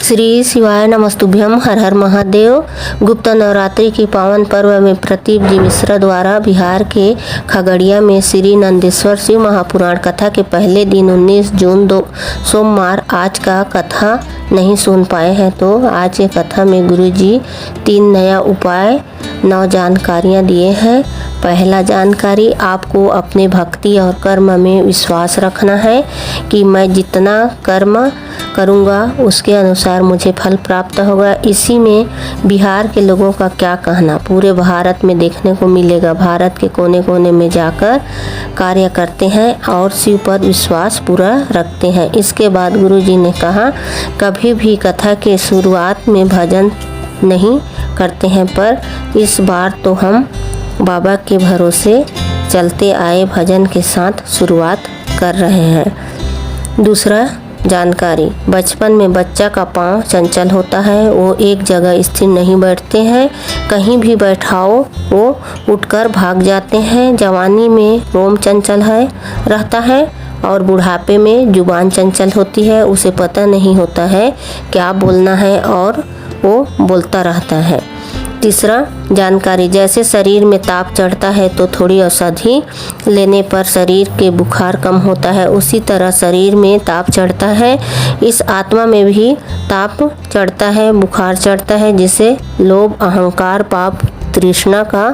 श्री शिवाय नमस्तुभ्यम। हर हर महादेव। गुप्त नवरात्रि के पावन पर्व में प्रदीप जी मिश्रा द्वारा बिहार के खगड़िया में श्री नंदेश्वर शिव महापुराण कथा के पहले दिन 19 जून सोमवार आज का कथा नहीं सुन पाए हैं, तो आज के कथा में गुरुजी 3 नया उपाय 9 जानकारियाँ दिए हैं। पहला जानकारी, आपको अपने भक्ति और कर्म में विश्वास रखना है कि मैं जितना कर्म करूँगा उसके अनुसार मुझे फल प्राप्त होगा। इसी में बिहार के लोगों का क्या कहना पूरे भारत में देखने को मिलेगा। भारत के कोने कोने में जाकर कार्य करते हैं और शिव पर विश्वास पूरा रखते हैं। इसके बाद गुरुजी ने कहा, कभी भी कथा के शुरुआत में भजन नहीं करते हैं, पर इस बार तो हम बाबा के भरोसे चलते आए भजन के साथ शुरुआत कर रहे हैं। दूसरा जानकारी, बचपन में बच्चा का पाँव चंचल होता है, वो एक जगह स्थिर नहीं बैठते हैं, कहीं भी बैठाओ वो उठकर भाग जाते हैं। जवानी में रोम चंचल रहता है और बुढ़ापे में जुबान चंचल होती है, उसे पता नहीं होता है क्या बोलना है और वो बोलता रहता है। तीसरा जानकारी, जैसे शरीर में ताप चढ़ता है तो थोड़ी औषधि लेने पर शरीर के बुखार कम होता है, उसी तरह शरीर में ताप चढ़ता है, इस आत्मा में भी ताप चढ़ता है, बुखार चढ़ता है, जिसे लोभ, अहंकार, पाप, तृष्णा का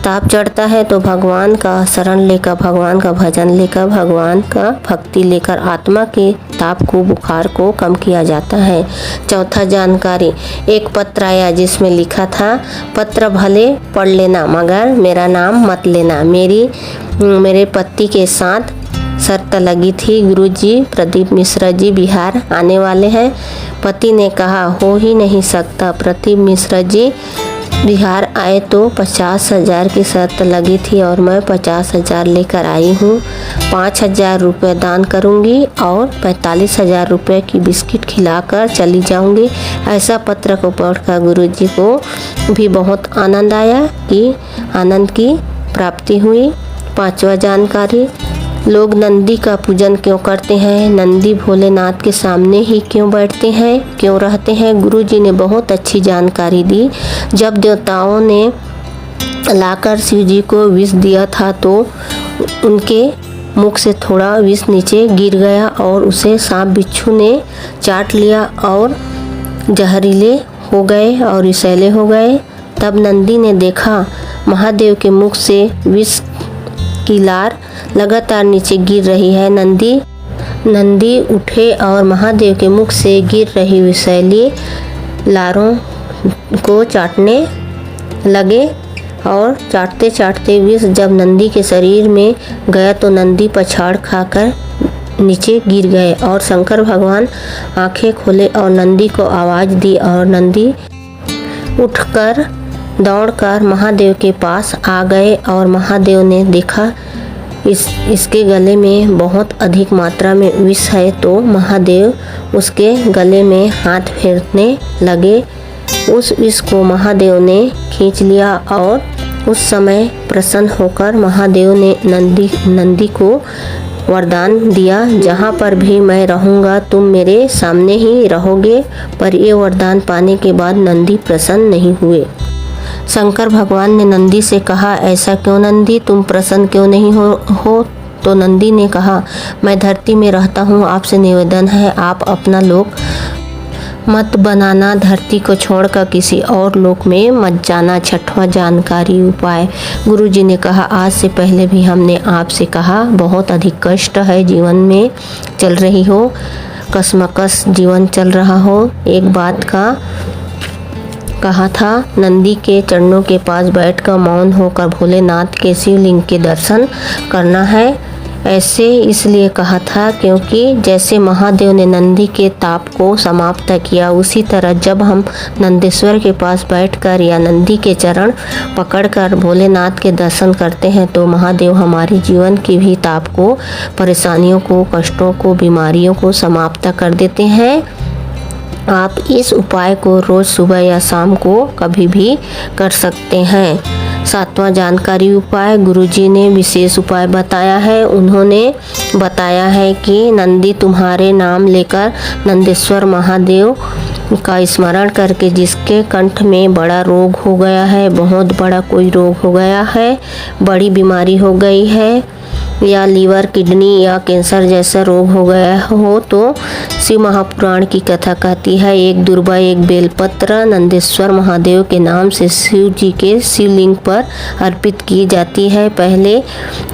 ताप चढ़ता है। तो भगवान का शरण लेकर, भगवान का भजन लेकर, भगवान का भक्ति लेकर आत्मा के ताप को, बुखार को कम किया जाता है। चौथा जानकारी, एक पत्र आया जिसमें लिखा था, पत्र भले पढ़ लेना मगर मेरा नाम मत लेना। मेरे पति के साथ शर्त लगी थी। गुरुजी प्रदीप मिश्रा जी बिहार आने वाले हैं। पति ने कहा, हो ही नहीं सकता, प्रदीप मिश्रा जी बिहार आए तो 50,000 की शर्त लगी थी और मैं 50,000 लेकर आई हूँ। 5,000 रुपये दान करूँगी और 45,000 रुपये की बिस्किट खिलाकर चली जाऊँगी। ऐसा पत्र को पढ़कर गुरुजी को भी बहुत आनंद आया कि आनंद की प्राप्ति हुई। 5वां जानकारी, लोग नंदी का पूजन क्यों करते हैं, नंदी भोलेनाथ के सामने ही क्यों बैठते हैं, क्यों रहते हैं। गुरुजी ने बहुत अच्छी जानकारी दी। जब देवताओं ने लाकर शिव जी को विष दिया था तो उनके मुख से थोड़ा विष नीचे गिर गया और उसे सांप बिच्छू ने चाट लिया और जहरीले हो गए और विषैले हो गए। तब नंदी ने देखा महादेव के मुख से विष की लार लगातार नीचे गिर रही है। नंदी उठे और महादेव के मुख से गिर रही विषैली लारों को चाटने लगे और चाटते चाटते विष जब नंदी के शरीर में गया तो नंदी पछाड़ खाकर नीचे गिर गए और शंकर भगवान आंखें खोले और नंदी को आवाज़ दी और नंदी उठकर दौड़कर महादेव के पास आ गए और महादेव ने देखा इसके गले में बहुत अधिक मात्रा में विष है, तो महादेव उसके गले में हाथ फेरने लगे। उस विष को महादेव ने खींच लिया और उस समय प्रसन्न होकर महादेव ने नंदी को वरदान दिया, जहाँ पर भी मैं रहूँगा तुम मेरे सामने ही रहोगे। पर ये वरदान पाने के बाद नंदी प्रसन्न नहीं हुए। शंकर भगवान ने नंदी से कहा, ऐसा क्यों नंदी, तुम प्रसन्न क्यों नहीं हो? तो नंदी ने कहा, मैं धरती में रहता हूँ, आपसे निवेदन है आप अपना लोक मत बनाना, धरती को छोड़कर किसी और लोक में मत जाना। 6वां जानकारी उपाय, गुरुजी ने कहा, आज से पहले भी हमने आपसे कहा, बहुत अधिक कष्ट है जीवन में चल रही हो, कसमकस जीवन चल रहा हो। एक बात का कहा था, नंदी के चरणों के पास बैठकर मौन होकर भोलेनाथ के शिवलिंग के दर्शन करना है। ऐसे इसलिए कहा था क्योंकि जैसे महादेव ने नंदी के ताप को समाप्त किया, उसी तरह जब हम नंदेश्वर के पास बैठकर या नंदी के चरण पकड़कर भोलेनाथ के दर्शन करते हैं तो महादेव हमारे जीवन की भी ताप को, परेशानियों को, कष्टों को, बीमारियों को समाप्त कर देते हैं। आप इस उपाय को रोज़ सुबह या शाम को कभी भी कर सकते हैं। 7वां जानकारी उपाय, गुरुजी ने विशेष उपाय बताया है। उन्होंने बताया है कि नंदी तुम्हारे नाम लेकर नंदेश्वर महादेव का स्मरण करके जिसके कंठ में बड़ा रोग हो गया है, बहुत बड़ा कोई रोग हो गया है, बड़ी बीमारी हो गई है या लीवर, किडनी या कैंसर जैसा रोग हो गया हो, तो शिव महापुराण की कथा कहती है एक दुर्बा एक बेलपत्र नंदेश्वर महादेव के नाम से शिव जी के शिवलिंग पर अर्पित की जाती है। पहले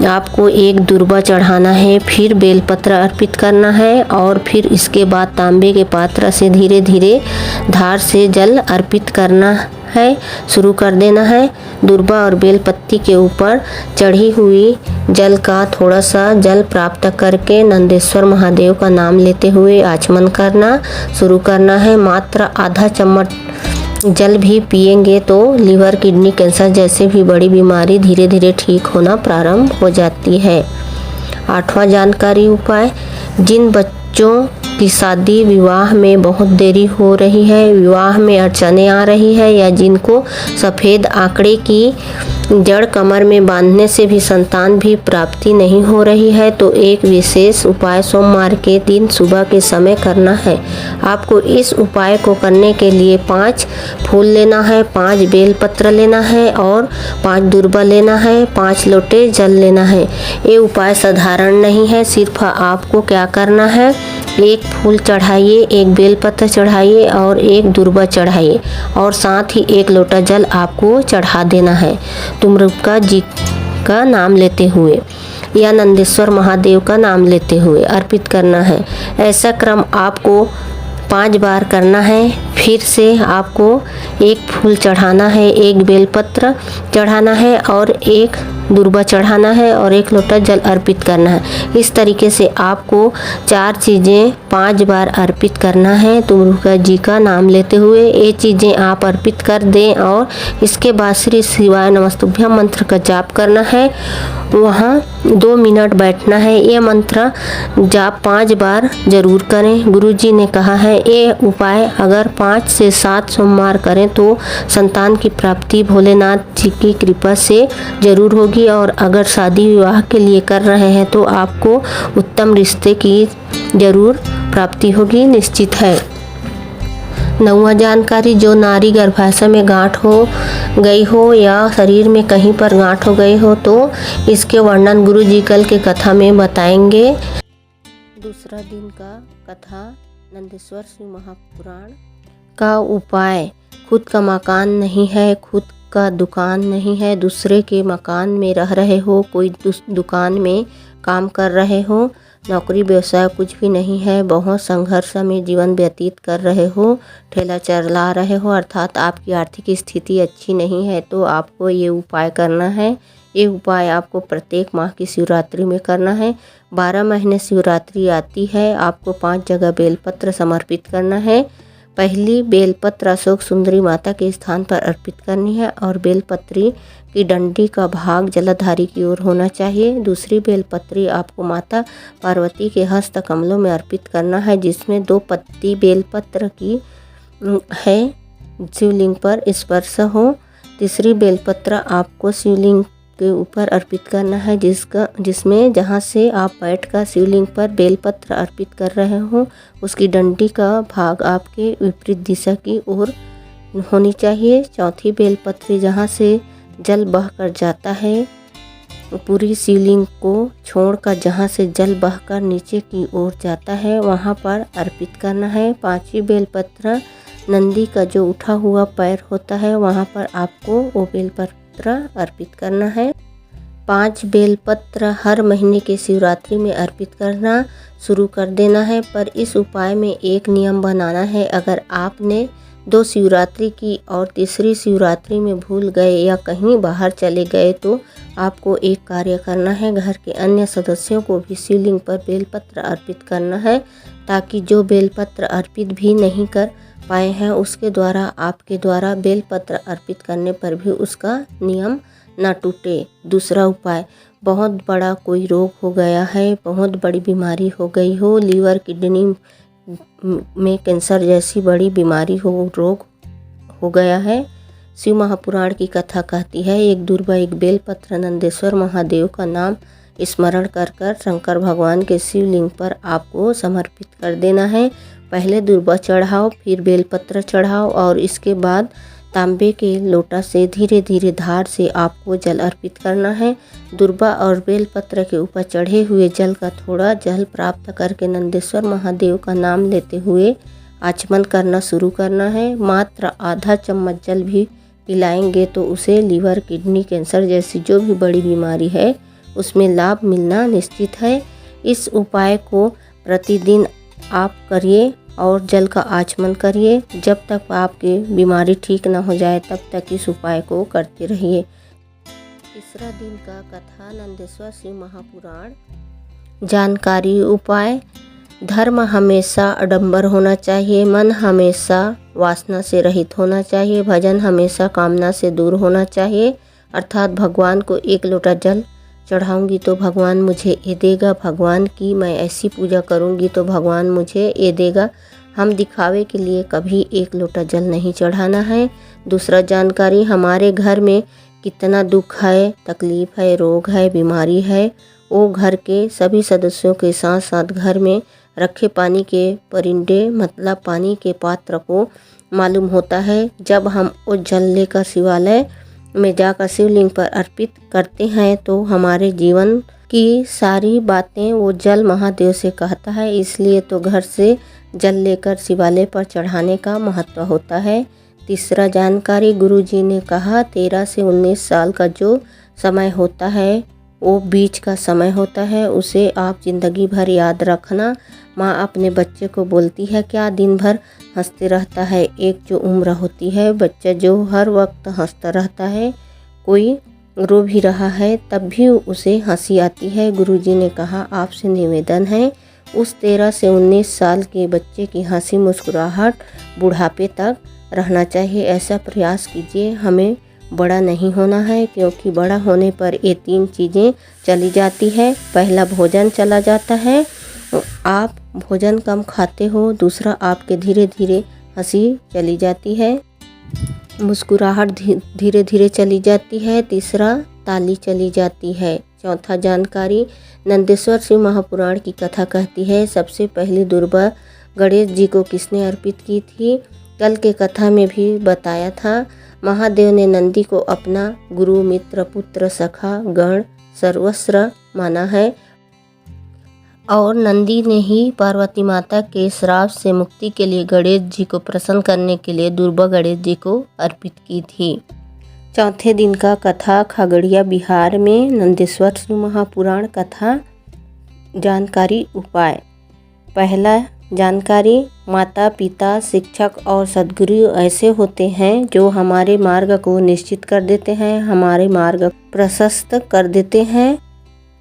आपको एक दुर्बा चढ़ाना है, फिर बेलपत्र अर्पित करना है और फिर इसके बाद तांबे के पात्र से धीरे धीरे धार से जल अर्पित करना है, शुरू कर देना है। दुर्बा और बेलपत्ती के ऊपर चढ़ी हुई जल का थोड़ा सा जल प्राप्त करके नंदेश्वर महादेव का नाम लेते हुए आचमन करना शुरू करना है। मात्र आधा चम्मच जल भी पिएंगे तो लीवर, किडनी, कैंसर जैसे भी बड़ी बीमारी धीरे धीरे ठीक होना प्रारंभ हो जाती है। 8वां जानकारी उपाय, जिन बच्चों की शादी विवाह में बहुत देरी हो रही है, विवाह में अड़चने आ रही है या जिनको सफ़ेद आंकड़े की जड़ कमर में बांधने से भी संतान भी प्राप्ति नहीं हो रही है, तो एक विशेष उपाय सोमवार के दिन सुबह के समय करना है। आपको इस उपाय को करने के लिए 5 फूल लेना है, 5 बेलपत्र लेना है और 5 दुर्बा लेना है, 5 लोटे जल लेना है। ये उपाय साधारण नहीं है, सिर्फ आपको क्या करना है, एक फूल चढ़ाइए, एक बेलपत्र चढ़ाइए और एक दुर्बा चढ़ाइए और साथ ही 1 लोटा जल आपको चढ़ा देना है। तुमरुका जी का नाम लेते हुए या नंदेश्वर महादेव का नाम लेते हुए अर्पित करना है। ऐसा क्रम आपको 5 बार करना है। फिर से आपको 1 फूल चढ़ाना है, 1 बेलपत्र चढ़ाना है और 1 दुर्बा चढ़ाना है और 1 लोटा जल अर्पित करना है। इस तरीके से आपको 4 चीज़ें 5 बार अर्पित करना है तुमरुका जी का नाम लेते हुए। ये चीज़ें आप अर्पित कर दें और इसके बाद श्री शिवाय नमस्तुभ्यम मंत्र का जाप करना है। वहाँ 2 मिनट बैठना है। ये मंत्र जाप 5 बार जरूर करें। गुरुजी ने कहा है ये उपाय अगर 5 से 7 सोमवार करें तो संतान की प्राप्ति भोलेनाथ जी की कृपा से जरूर होगी और अगर शादी विवाह के लिए कर रहे हैं तो आपको उत्तम रिश्ते की जरूर प्राप्ति होगी, निश्चित है। 9वां जानकारी, जो नारी गर्भाशय में गांठ हो गई हो या शरीर में कहीं पर गांठ हो गई हो तो इसके वर्णन गुरु जी कल के कथा में बताएंगे। दूसरा दिन का कथा नंदेश्वर शिव महापुराण का उपाय। खुद का मकान नहीं है, खुद का दुकान नहीं है, दूसरे के मकान में रह रहे हो, कोई दुकान में काम कर रहे हो, नौकरी व्यवसाय कुछ भी नहीं है, बहुत संघर्ष में जीवन व्यतीत कर रहे हो, ठेला चला रहे हो, अर्थात आपकी आर्थिक स्थिति अच्छी नहीं है, तो आपको ये उपाय करना है। ये उपाय आपको प्रत्येक माह की शिवरात्रि में करना है। 12 महीने शिवरात्रि आती है। आपको 5 जगह बेलपत्र समर्पित करना है। पहली बेलपत्र अशोक सुंदरी माता के स्थान पर अर्पित करनी है और बेलपत्री की डंडी का भाग जलाधारी की ओर होना चाहिए। दूसरी बेलपत्री आपको माता पार्वती के हस्त कमलों में अर्पित करना है, जिसमें 2 पत्ती बेलपत्र की है, शिवलिंग पर स्पर्श हो। तीसरी बेलपत्र आपको शिवलिंग के ऊपर अर्पित करना है, जिसमें जहाँ से आप बैठकर शिवलिंग पर बेलपत्र अर्पित कर रहे हो उसकी डंडी का भाग आपके विपरीत दिशा की ओर होनी चाहिए। चौथी बेलपत्री जहाँ से जल बहकर जाता है, पूरी शिवलिंग को छोड़कर जहाँ से जल बहकर नीचे की ओर जाता है वहाँ पर अर्पित करना है। 5वीं बेलपत्र नंदी का जो उठा हुआ पैर होता है वहाँ पर आपको वो बेलपत्र अर्पित करना है। 5 बेलपत्र हर महीने के शिवरात्रि में अर्पित करना शुरू कर देना है। पर इस उपाय में एक नियम बनाना है, अगर आपने 2 शिवरात्रि की और तीसरी शिवरात्रि में भूल गए या कहीं बाहर चले गए तो आपको एक कार्य करना है, घर के अन्य सदस्यों को भी शिवलिंग पर बेलपत्र अर्पित करना है, ताकि जो बेलपत्र अर्पित भी नहीं कर पाए हैं उसके द्वारा आपके द्वारा बेलपत्र अर्पित करने पर भी उसका नियम ना टूटे। दूसरा उपाय, बहुत बड़ा कोई रोग हो गया है, बहुत बड़ी बीमारी हो गई हो, लीवर, किडनी में कैंसर जैसी बड़ी बीमारी हो, रोग हो गया है। शिव महापुराण की कथा कहती है एक दुर्बा एक बेलपत्र नंदेश्वर महादेव का नाम स्मरण कर शंकर भगवान के शिवलिंग पर आपको समर्पित कर देना है। पहले दुर्वा चढ़ाओ, फिर बेलपत्र चढ़ाओ और इसके बाद तांबे के लोटा से धीरे धीरे धार से आपको जल अर्पित करना है। दुर्वा और बेलपत्र के ऊपर चढ़े हुए जल का थोड़ा जल प्राप्त करके नंदेश्वर महादेव का नाम लेते हुए आचमन करना शुरू करना है। मात्र आधा चम्मच जल भी पिलाएंगे तो उसे लीवर, किडनी, कैंसर जैसी जो भी बड़ी बीमारी है उसमें लाभ मिलना निश्चित है। इस उपाय को प्रतिदिन आप करिए और जल का आचमन करिए। जब तक आपकी बीमारी ठीक ना हो जाए तब तक इस उपाय को करते रहिए। तीसरा दिन का कथा नंदेश्वर शिव महापुराण। जानकारी उपाय। धर्म हमेशा आडंबर होना चाहिए, मन हमेशा वासना से रहित होना चाहिए, भजन हमेशा कामना से दूर होना चाहिए। अर्थात भगवान को 1 लोटा जल चढ़ाऊंगी तो भगवान मुझे ये देगा, भगवान की मैं ऐसी पूजा करूंगी तो भगवान मुझे ये देगा। हम दिखावे के लिए कभी 1 लोटा जल नहीं चढ़ाना है। दूसरा जानकारी, हमारे घर में कितना दुख है, तकलीफ है, रोग है, बीमारी है, वो घर के सभी सदस्यों के साथ साथ घर में रखे पानी के परिंदे मतलब पानी के पात्र को मालूम होता है। जब हम वो जल लेकर शिवालय में जाकर शिवलिंग पर अर्पित करते हैं तो हमारे जीवन की सारी बातें वो जल महादेव से कहता है। इसलिए तो घर से जल लेकर शिवालय पर चढ़ाने का महत्व होता है। तीसरा जानकारी, गुरुजी ने कहा 13 से 19 साल का जो समय होता है वो बीच का समय होता है, उसे आप जिंदगी भर याद रखना। माँ अपने बच्चे को बोलती है क्या दिन भर हंसते रहता है। एक जो उम्र होती है बच्चा जो हर वक्त हंसता रहता है, कोई रो भी रहा है तब भी उसे हंसी आती है। गुरुजी ने कहा आपसे निवेदन है उस 13 से 19 साल के बच्चे की हंसी मुस्कुराहट बुढ़ापे तक रहना चाहिए। ऐसा प्रयास कीजिए। हमें बड़ा नहीं होना है क्योंकि बड़ा होने पर ये 3 चीज़ें चली जाती है। पहला भोजन चला जाता है, आप भोजन कम खाते हो। दूसरा आपके धीरे धीरे हंसी चली जाती है, मुस्कुराहट धीरे धीरे चली जाती है। तीसरा ताली चली जाती है। चौथा जानकारी, नंदेश्वर शिव महापुराण की कथा कहती है सबसे पहली दुर्वा गणेश जी को किसने अर्पित की थी। कल के कथा में भी बताया था। महादेव ने नंदी को अपना गुरु, मित्र, पुत्र, सखा, गण, सर्वस्व माना है और नंदी ने ही पार्वती माता के श्राप से मुक्ति के लिए गणेश जी को प्रसन्न करने के लिए दुर्वा गणेश जी को अर्पित की थी। चौथे दिन का कथा खगड़िया बिहार में नंदेश्वर शिव महापुराण कथा। जानकारी उपाय। पहला जानकारी, माता पिता, शिक्षक और सद्गुरु ऐसे होते हैं जो हमारे मार्ग को निश्चित कर देते हैं, हमारे मार्ग प्रशस्त कर देते हैं।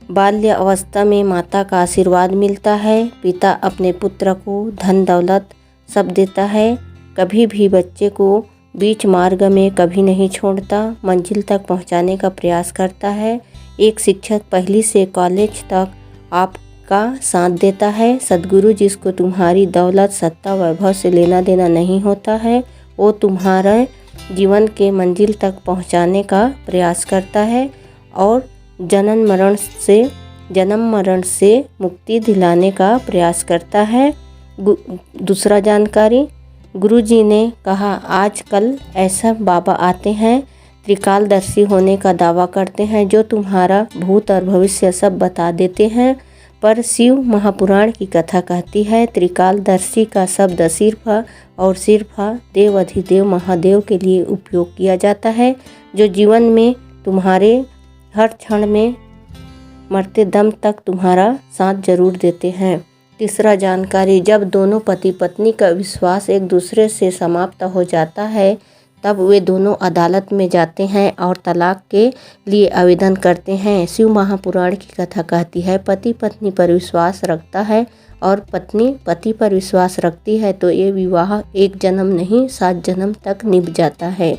बाल्य अवस्था में माता का आशीर्वाद मिलता है, पिता अपने पुत्र को धन दौलत सब देता है, कभी भी बच्चे को बीच मार्ग में कभी नहीं छोड़ता, मंजिल तक पहुंचाने का प्रयास करता है। एक शिक्षक पहली से कॉलेज तक आपका साथ देता है। सद्गुरु जिसको तुम्हारी दौलत, सत्ता, वैभव से लेना देना नहीं होता है, वो तुम्हारे जीवन के मंजिल तक पहुंचाने का प्रयास करता है और जन्म मरण से मुक्ति दिलाने का प्रयास करता है। दूसरा जानकारी, गुरुजी ने कहा आजकल ऐसा बाबा आते हैं त्रिकालदर्शी होने का दावा करते हैं जो तुम्हारा भूत और भविष्य सब बता देते हैं, पर शिव महापुराण की कथा कहती है त्रिकालदर्शी का शब्द सिर्फ देव अधिदेव महादेव के लिए उपयोग किया जाता है, जो जीवन में तुम्हारे हर क्षण में मरते दम तक तुम्हारा साथ जरूर देते हैं। तीसरा जानकारी, जब दोनों पति पत्नी का विश्वास एक दूसरे से समाप्त हो जाता है तब वे दोनों अदालत में जाते हैं और तलाक के लिए आवेदन करते हैं। शिव महापुराण की कथा कहती है पति पत्नी पर विश्वास रखता है और पत्नी पति पर विश्वास रखती है तो ये विवाह 1 जन्म नहीं 7 जन्म तक निभ जाता है।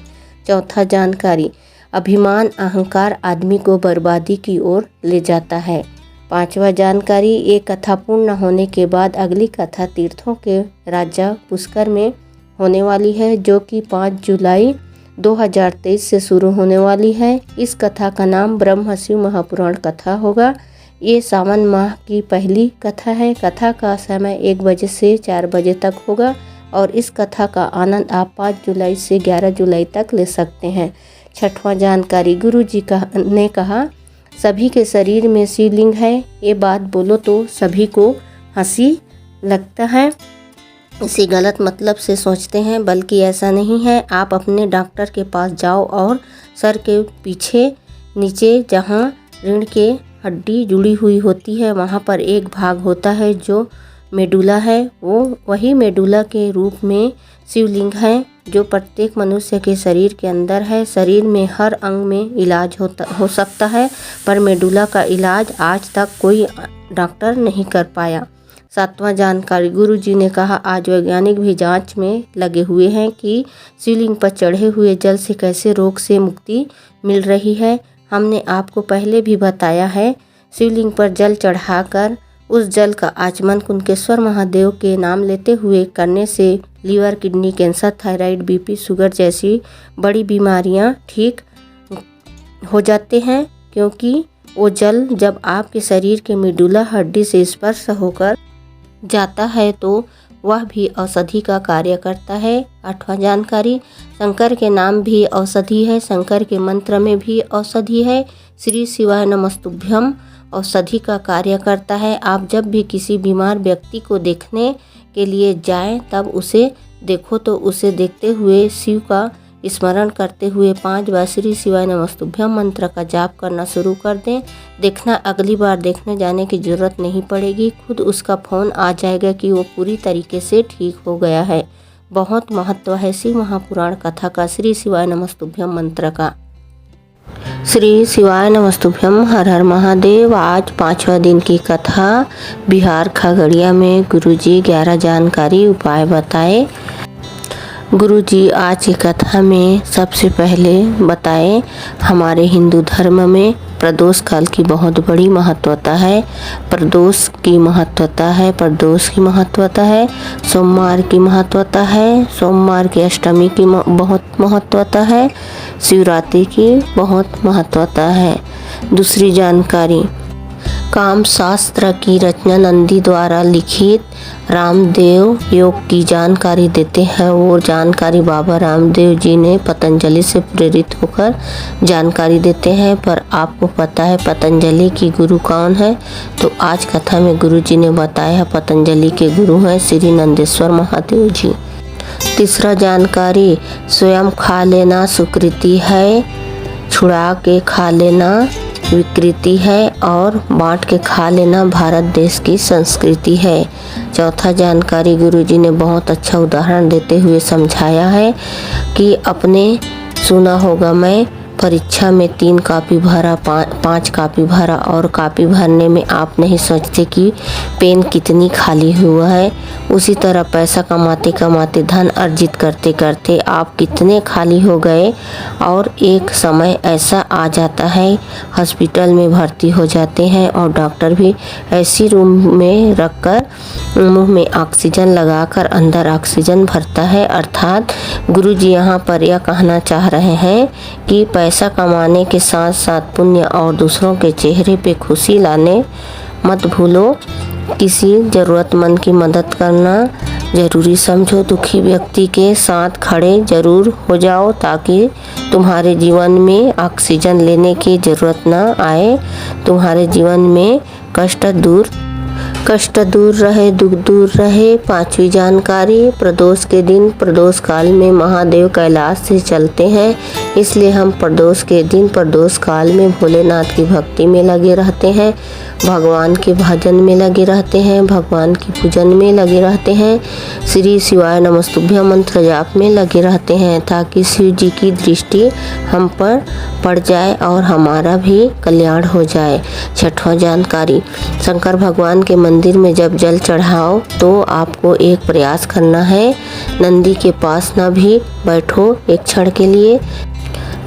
चौथा जानकारी, अभिमान अहंकार आदमी को बर्बादी की ओर ले जाता है। पांचवा जानकारी, ये कथा पूर्ण होने के बाद अगली कथा तीर्थों के राजा पुष्कर में होने वाली है जो कि 5 जुलाई 2023 से शुरू होने वाली है। इस कथा का नाम ब्रह्म शिव महापुराण कथा होगा। ये सावन माह की पहली कथा है। कथा का समय 1 बजे से 4 बजे तक होगा और इस कथा का आनंद आप 5 जुलाई से 11 जुलाई तक ले सकते हैं। छठवां जानकारी, गुरु जी ने कहा सभी के शरीर में शिवलिंग है। ये बात बोलो तो सभी को हंसी लगता है, इसे गलत मतलब से सोचते हैं, बल्कि ऐसा नहीं है। आप अपने डॉक्टर के पास जाओ और सर के पीछे नीचे जहाँ रीढ़ के हड्डी जुड़ी हुई होती है वहाँ पर एक भाग होता है जो मेडुला है। वही मेडुला के रूप में शिवलिंग है जो प्रत्येक मनुष्य के शरीर के अंदर है। शरीर में हर अंग में इलाज हो सकता है, पर मेडुला का इलाज आज तक कोई डॉक्टर नहीं कर पाया। 7वां जानकारी, गुरु जी ने कहा आज वैज्ञानिक भी जांच में लगे हुए हैं कि शिवलिंग पर चढ़े हुए जल से कैसे रोग से मुक्ति मिल रही है। हमने आपको पहले भी बताया है, शिवलिंग पर जल चढ़ाकर उस जल का आचमन कुंकेश्वर महादेव के नाम लेते हुए करने से liver, kidney, cancer, thyroid, BP, sugar जैसी बड़ी बीमारियां ठीक हो जाते हैं, क्योंकि वो जल जब आपके शरीर के मेडुला हड्डी से स्पर्श होकर जाता है तो वह भी औषधि का कार्य करता है। 8वां जानकारी, शंकर के नाम भी औषधि है, शंकर के मंत्र में भी औषधि है। श्री शिवाय नमस्तुभ्यम औषधि का कार्य करता है। आप जब भी किसी बीमार व्यक्ति को देखने के लिए जाएं तब उसे देखो तो उसे देखते हुए शिव का स्मरण करते हुए 5 बार श्री शिवाय नमस्तुभ्यम मंत्र का जाप करना शुरू कर दें। देखना अगली बार देखने जाने की ज़रूरत नहीं पड़ेगी, खुद उसका फ़ोन आ जाएगा कि वो पूरी तरीके से ठीक हो गया है। बहुत महत्व है शिव महापुराण कथा का, श्री शिवाय नमस्तुभ्यम मंत्र का। श्री शिवाय नमस्तुभ्यम, हर हर महादेव। आज 5वां दिन की कथा। बिहार खगड़िया में गुरुजी 11 जानकारी उपाय बताए। गुरुजी आज की कथा में सबसे पहले बताए हमारे हिंदू धर्म में प्रदोष काल की बहुत बड़ी महत्वता है। प्रदोष की महत्वता है, सोमवार की महत्वता है, सोमवार की अष्टमी की बहुत महत्वता है, शिवरात्रि की बहुत महत्वता है। दूसरी जानकारी, काम शास्त्र की रचना नंदी द्वारा लिखित रामदेव योग की जानकारी देते हैं। वो जानकारी बाबा रामदेव जी ने पतंजलि से प्रेरित होकर जानकारी देते हैं। पर आपको पता है पतंजलि की गुरु कौन है? तो आज कथा में गुरु जी ने बताया पतंजलि के गुरु हैं श्री नंदेश्वर महादेव जी। तीसरा जानकारी, स्वयं खा लेना सुकृति है, छुड़ा के खा लेना विकृति है और बांट के खा लेना भारत देश की संस्कृति है। चौथा जानकारी, गुरुजी ने बहुत अच्छा उदाहरण देते हुए समझाया है कि अपने सुना होगा मैं परीक्षा में 3 कॉपी भरा, 5 कॉपी भरा और कॉपी भरने में आप नहीं सोचते कि पेन कितनी खाली हुआ है। उसी तरह पैसा कमाते कमाते, धन अर्जित करते करते आप कितने खाली हो गए और एक समय ऐसा आ जाता है हॉस्पिटल में भर्ती हो जाते हैं और डॉक्टर भी ऐसी रूम में रखकर मुंह में ऑक्सीजन लगाकर अंदर ऑक्सीजन भरता है। अर्थात गुरुजी यहाँ पर यह कहना चाह रहे हैं कि पैसा कमाने के साथ साथ पुण्य और दूसरों के चेहरे पे खुशी लाने मत भूलो। किसी ज़रूरतमंद की मदद करना ज़रूरी समझो। दुखी व्यक्ति के साथ खड़े ज़रूर हो जाओ ताकि तुम्हारे जीवन में ऑक्सीजन लेने की ज़रूरत ना आए, तुम्हारे जीवन में कष्ट दूर रहे, दुख दूर रहे। 5वीं जानकारी, प्रदोष के दिन प्रदोष काल में महादेव कैलाश से चलते हैं, इसलिए हम प्रदोष के दिन प्रदोष काल में भोलेनाथ की भक्ति में लगे रहते हैं, भगवान के भजन में लगे रहते हैं, भगवान की पूजन में लगे रहते हैं, श्री शिवाय नमस्तुभ्यम मंत्र जाप में लगे रहते हैं ताकि शिव जी की दृष्टि हम पर पड़ जाए और हमारा भी कल्याण हो जाए। 6वां जानकारी, शंकर भगवान के मंदिर में जब जल चढ़ाओ तो आपको एक प्रयास करना है, नंदी के पास ना भी बैठो, एक क्षण के लिए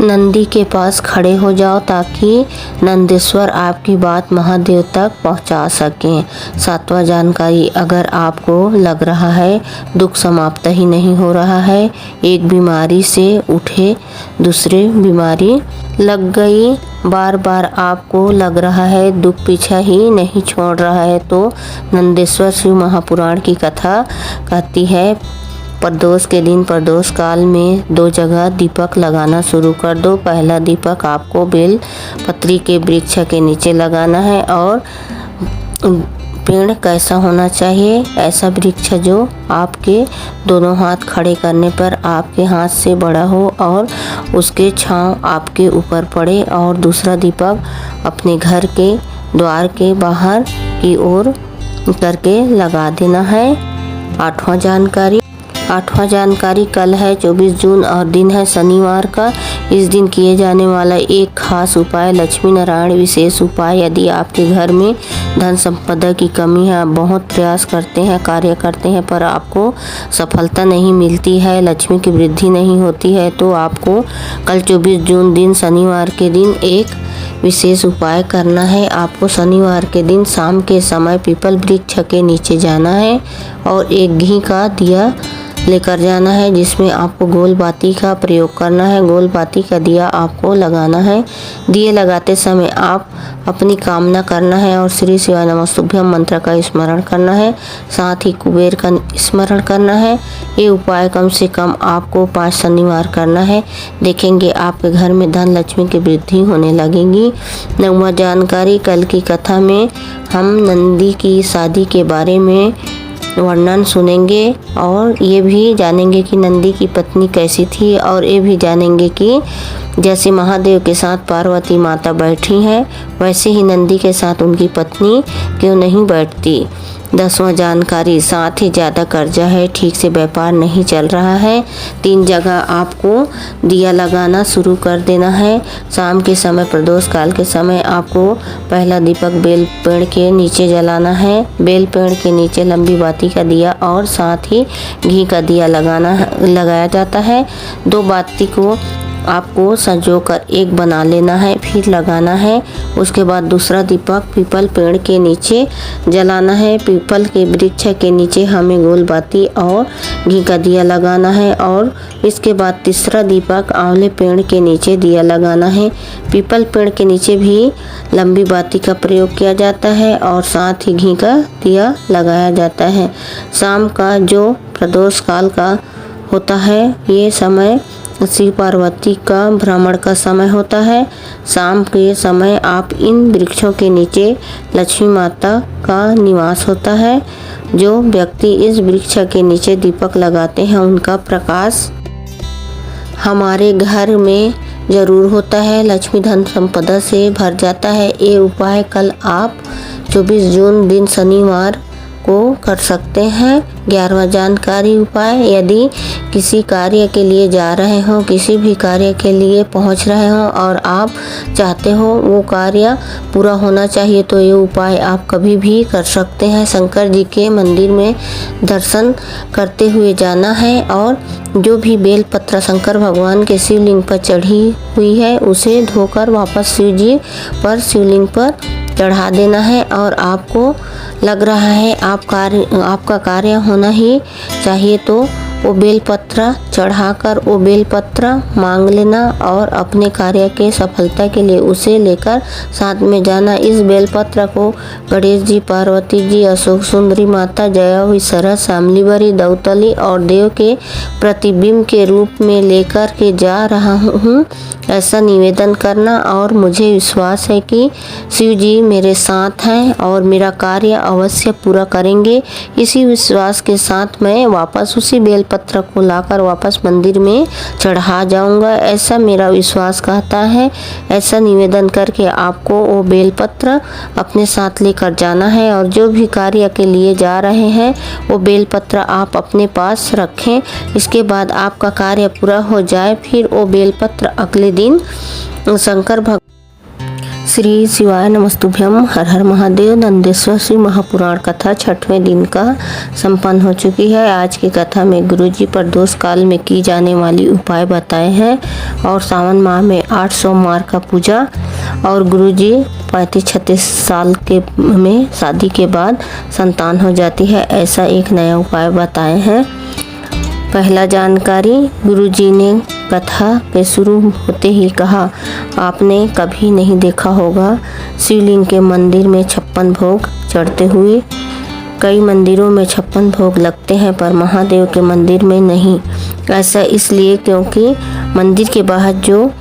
नंदी के पास खड़े हो जाओ ताकि नंदेश्वर आपकी बात महादेव तक पहुंचा सकें। 7वां जानकारी, अगर आपको लग रहा है दुख समाप्त ही नहीं हो रहा है, एक बीमारी से उठे दूसरे बीमारी लग गई बार बार आपको लग रहा है दुख पीछा ही नहीं छोड़ रहा है, तो नंदेश्वर शिव महापुराण की कथा कहती है प्रदोष के दिन प्रदोष काल में 2 जगह दीपक लगाना शुरू कर दो। पहला दीपक आपको बेल पत्री के वृक्ष के नीचे लगाना है। और पेड़ कैसा होना चाहिए? ऐसा वृक्ष जो आपके दोनों हाथ खड़े करने पर आपके हाथ से बड़ा हो और उसके छांव आपके ऊपर पड़े। और दूसरा दीपक अपने घर के द्वार के बाहर की ओर करके लगा देना है। 8वां जानकारी कल है 24 जून और दिन है शनिवार का। इस दिन किए जाने वाला एक खास उपाय लक्ष्मी नारायण विशेष उपाय। यदि आपके घर में धन संपदा की कमी है, आप बहुत प्रयास करते हैं, कार्य करते हैं, पर आपको सफलता नहीं मिलती है, लक्ष्मी की वृद्धि नहीं होती है, तो आपको कल 24 जून दिन शनिवार के दिन एक विशेष उपाय करना है। आपको शनिवार के दिन शाम के समय पीपल वृक्ष के नीचे जाना है और एक घी का दिया लेकर जाना है, जिसमें आपको गोल बाती का प्रयोग करना है। गोल बाती का दिया आपको लगाना है। दिए लगाते समय आप अपनी कामना करना है और श्री शिवाय नमस्तुभ्यम मंत्र का स्मरण करना है। साथ ही कुबेर का स्मरण करना है। ये उपाय कम से कम आपको 5 शनिवार करना है। देखेंगे आपके घर में धन लक्ष्मी की वृद्धि होने लगेगी। 9वां जानकारी कल की कथा में हम नंदी की शादी के बारे में वर्णन सुनेंगे और ये भी जानेंगे कि नंदी की पत्नी कैसी थी, और ये भी जानेंगे कि जैसे महादेव के साथ पार्वती माता बैठी हैं, वैसे ही नंदी के साथ उनकी पत्नी क्यों नहीं बैठती। 10वां जानकारी साथ ही ज़्यादा कर्जा है, ठीक से व्यापार नहीं चल रहा है। 3 जगह आपको दिया लगाना शुरू कर देना है। शाम के समय प्रदोष काल के समय आपको पहला दीपक बेल पेड़ के नीचे जलाना है। बेल पेड़ के नीचे लंबी बाती का दिया और साथ ही घी का दिया लगाया जाता है। 2 बाती को आपको संजोकर एक बना लेना है, फिर लगाना है। उसके बाद दूसरा दीपक पीपल पेड़ के नीचे जलाना है। पीपल के वृक्ष के नीचे हमें गोल बाती और घी का दिया लगाना है। और इसके बाद तीसरा दीपक आंवले पेड़ के नीचे दिया लगाना है। पीपल पेड़ के नीचे भी लंबी बाती का प्रयोग किया जाता है और साथ ही घी का दिया लगाया जाता है। शाम का जो प्रदोष काल का होता है, ये समय शिव पार्वती का भ्रमण का समय होता है। शाम के समय आप इन वृक्षों के नीचे लक्ष्मी माता का निवास होता है। जो व्यक्ति इस वृक्ष के नीचे दीपक लगाते हैं, उनका प्रकाश हमारे घर में जरूर होता है, लक्ष्मी धन संपदा से भर जाता है। ये उपाय कल आप 24 जून दिन शनिवार को कर सकते हैं। 11वां जानकारी उपाय, यदि किसी कार्य के लिए जा रहे हो, किसी भी कार्य के लिए पहुंच रहे हो और आप चाहते हो वो कार्य पूरा होना चाहिए, तो ये उपाय आप कभी भी कर सकते हैं। शंकर जी के मंदिर में दर्शन करते हुए जाना है और जो भी बेल पत्र शंकर भगवान के शिवलिंग पर चढ़ी हुई है, उसे धोकर वापस शिव जी पर शिवलिंग पर चढ़ा देना है। और आपको लग रहा है आपका कार्य होना ही चाहिए, तो वो बेलपत्र चढ़ाकर वो बेलपत्र मांग लेना और अपने कार्य के सफलता के लिए उसे लेकर साथ में जाना। इस बेलपत्र को गणेश जी, पार्वती जी, अशोक सुंदरी माता, जया हुई सरस, शामलीवरी, दौतली और देव के प्रतिबिंब के रूप में लेकर के जा रहा हूँ, ऐसा निवेदन करना। और मुझे विश्वास है कि शिव जी मेरे साथ हैं और मेरा कार्य अवश्य पूरा करेंगे। इसी विश्वास के साथ मैं वापस उसी बेलपत्र को लाकर वापस मंदिर में चढ़ा जाऊंगा, ऐसा मेरा विश्वास कहता है। ऐसा निवेदन करके आपको वो बेलपत्र अपने साथ लेकर जाना है और जो भी कार्य के लिए जा रहे हैं वो बेलपत्र आप अपने पास रखें। इसके बाद आपका कार्य पूरा हो जाए, फिर वो बेलपत्र अगले दिन शंकर भगवान श्री शिवाय नमस्तुभ्यम हर हर महादेव नंदेश्वर श्री महापुराण कथा 6वें दिन का संपन्न हो चुकी है। आज की कथा में गुरुजी प्रदोष काल में की जाने वाली उपाय बताए हैं और सावन माह में 8 सोमवार का पूजा और गुरुजी 35-36 साल के में शादी के बाद संतान हो जाती है, ऐसा एक नया उपाय बताए हैं। पहला जानकारी, गुरुजी ने कथा के शुरू होते ही कहा, आपने कभी नहीं देखा होगा शिवलिंग के मंदिर में 56 भोग चढ़ते हुए। कई मंदिरों में 56 भोग लगते हैं पर महादेव के मंदिर में नहीं। ऐसा इसलिए क्योंकि मंदिर के बाहर जो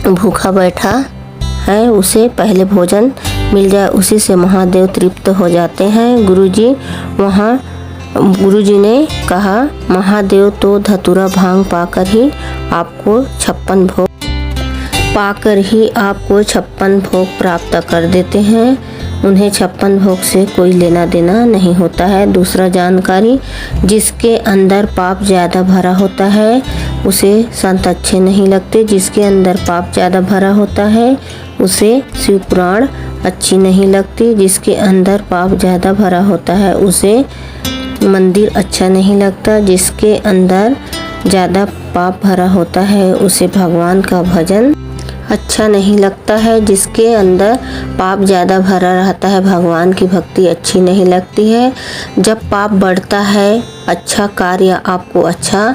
भूखा बैठा है उसे पहले भोजन मिल जाए, उसी से महादेव तृप्त हो जाते हैं। गुरुजी ने कहा, महादेव तो धतूरा भांग पाकर ही आपको 56 भोग प्राप्त कर देते हैं। उन्हें 56 भोग से कोई लेना देना नहीं होता है। दूसरा जानकारी, जिसके अंदर पाप ज़्यादा भरा होता है उसे संत अच्छे नहीं लगते। जिसके अंदर पाप ज़्यादा भरा होता है उसे शिव पुराण अच्छी नहीं लगती। जिसके अंदर पाप ज़्यादा भरा होता है उसे मंदिर अच्छा नहीं लगता। जिसके अंदर ज़्यादा पाप भरा होता है उसे भगवान का भजन अच्छा नहीं लगता है। जिसके अंदर पाप ज़्यादा भरा रहता है भगवान की भक्ति अच्छी नहीं लगती है। जब पाप बढ़ता है अच्छा कार्य आपको अच्छा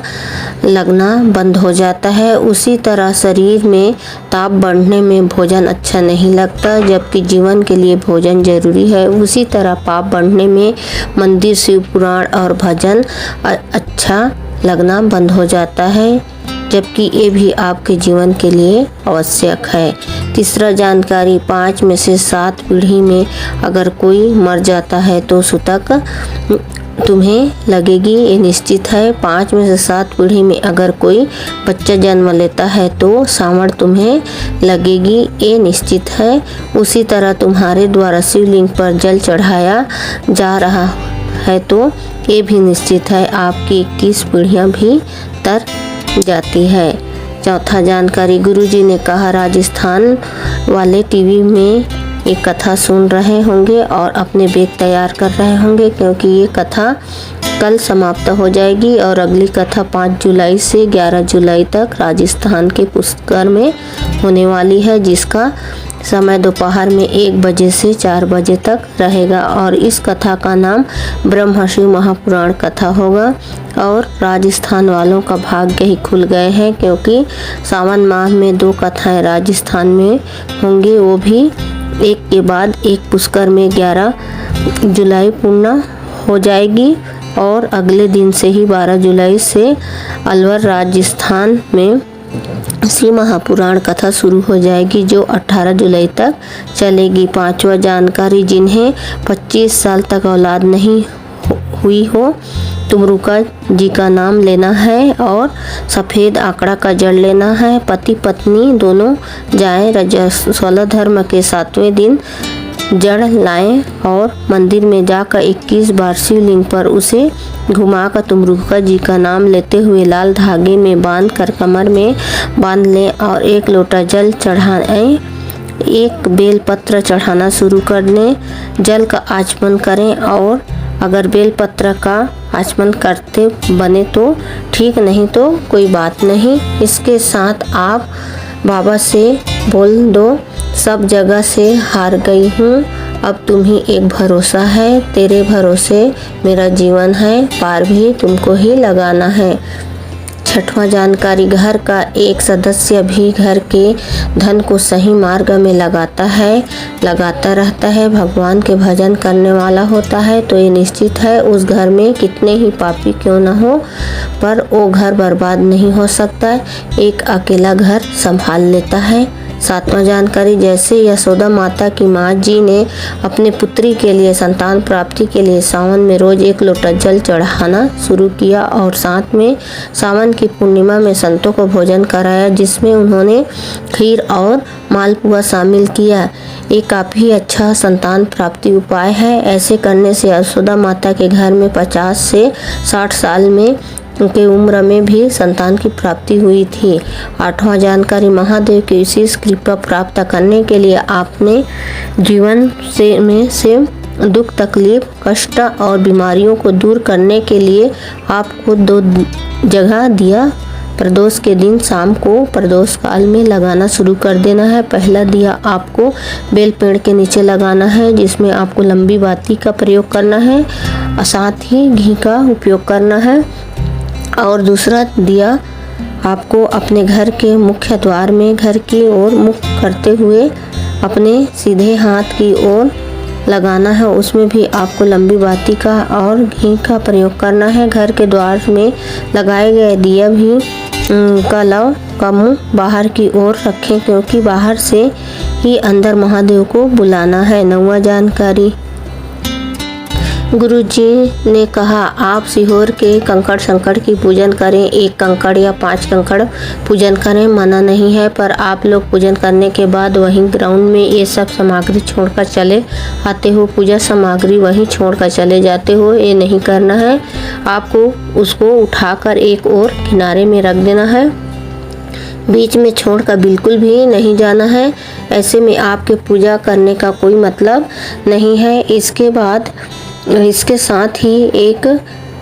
लगना बंद हो जाता है। उसी तरह शरीर में ताप बढ़ने में भोजन अच्छा नहीं लगता, जबकि जीवन के लिए भोजन जरूरी है। उसी तरह पाप बढ़ने में मंदिर, शिव पुराण और भजन अच्छा लगना बंद हो जाता है, जबकि ये भी आपके जीवन के लिए आवश्यक है। तीसरा जानकारी, 5 में से 7 पीढ़ी में अगर कोई मर जाता है तो सुतक तुम्हें लगेगी, ये निश्चित है। 5 में से 7 पीढ़ी में अगर कोई बच्चा जन्म लेता है तो सांवड़ तुम्हें लगेगी, ये निश्चित है। उसी तरह तुम्हारे द्वारा शिवलिंग पर जल चढ़ाया जा रहा है तो ये भी निश्चित है, आपकी 21 पीढ़ियाँ भी तर जाती है। चौथा जानकारी, गुरुजी ने कहा, राजस्थान वाले टीवी में एक कथा सुन रहे होंगे और अपने बैग तैयार कर रहे होंगे, क्योंकि ये कथा कल समाप्त हो जाएगी और अगली कथा 5 जुलाई से 11 जुलाई तक राजस्थान के पुष्कर में होने वाली है, जिसका समय दोपहर में 1 बजे से 4 बजे तक रहेगा और इस कथा का नाम ब्रह्मर्षि महापुराण कथा होगा। और राजस्थान वालों का भाग्य ही खुल गए हैं, क्योंकि सावन माह में 2 कथाएं राजस्थान में होंगी, वो भी एक के बाद एक पुष्कर में 11 जुलाई पूर्ण हो जाएगी और अगले दिन से ही 12 जुलाई से अलवर राजस्थान में श्री महापुराण कथा शुरू हो जाएगी, जो 18 जुलाई तक चलेगी। 5वां जानकारी, जिन्हें 25 साल तक औलाद नहीं हुई हो, तुमरुका जी का नाम लेना है और सफ़ेद आंकड़ा का जड़ लेना है। पति पत्नी दोनों जाएं, रजस्वला धर्म के 7वें दिन जड़ लाएं और मंदिर में जाकर 21 बार शिवलिंग पर उसे घुमाकर तुमरुका जी का नाम लेते हुए लाल धागे में बांध कर कमर में बांध लें और 1 लोटा जल चढ़ाएं। 1 बेलपत्र चढ़ाना शुरू कर दें। जल का आचमन करें और अगर बेलपत्र का आचमन करते बने तो ठीक, नहीं तो कोई बात नहीं। इसके साथ आप बाबा से बोल दो, सब जगह से हार गई हूँ, अब तुम्ही एक भरोसा है, तेरे भरोसे मेरा जीवन है, पार भी तुमको ही लगाना है। 6वां जानकारी, घर का एक सदस्य भी घर के धन को सही मार्ग में लगाता रहता है, भगवान के भजन करने वाला होता है, तो ये निश्चित है उस घर में कितने ही पापी क्यों न हो, पर वो घर बर्बाद नहीं हो सकता, एक अकेला घर संभाल लेता है। 7वां जानकारी, जैसे यशोदा माता की माँ जी ने अपने पुत्री के लिए संतान प्राप्ति के लिए सावन में रोज 1 लोटा जल चढ़ाना शुरू किया और साथ में सावन की पूर्णिमा में संतों को भोजन कराया, जिसमें उन्होंने खीर और मालपुआ शामिल किया। ये काफ़ी अच्छा संतान प्राप्ति उपाय है। ऐसे करने से यशोदा माता के घर में 50 से 60 साल में उनके उम्र में भी संतान की प्राप्ति हुई थी। 8वां जानकारी, महादेव की विशेष कृपा प्राप्त करने के लिए आपने जीवन से दुख, तकलीफ, कष्ट और बीमारियों को दूर करने के लिए आपको 2 जगह दिया प्रदोष के दिन शाम को प्रदोष काल में लगाना शुरू कर देना है। पहला दिया आपको बेल पेड़ के नीचे लगाना है, जिसमें आपको लंबी बाती का प्रयोग करना है और साथ ही घी का उपयोग करना है। और दूसरा दिया आपको अपने घर के मुख्य द्वार में घर की ओर मुख करते हुए अपने सीधे हाथ की ओर लगाना है। उसमें भी आपको लंबी बाती का और घी का प्रयोग करना है। घर के द्वार में लगाए गए दिया भी का लव का मुंह बाहर की ओर रखें, क्योंकि बाहर से ही अंदर महादेव को बुलाना है। 9वां जानकारी, गुरुजी ने कहा आप सिहोर के कंकड़ संकड़ की पूजन करें। 1 कंकड़ या 5 कंकड़ पूजन करें, मना नहीं है, पर आप लोग पूजन करने के बाद वहीं ग्राउंड में ये सब सामग्री छोड़कर चले आते हो। पूजा सामग्री वहीं छोड़कर चले जाते हो, ये नहीं करना है। आपको उसको उठाकर एक और किनारे में रख देना है, बीच में छोड़कर बिल्कुल भी नहीं जाना है। ऐसे में आपके पूजा करने का कोई मतलब नहीं है।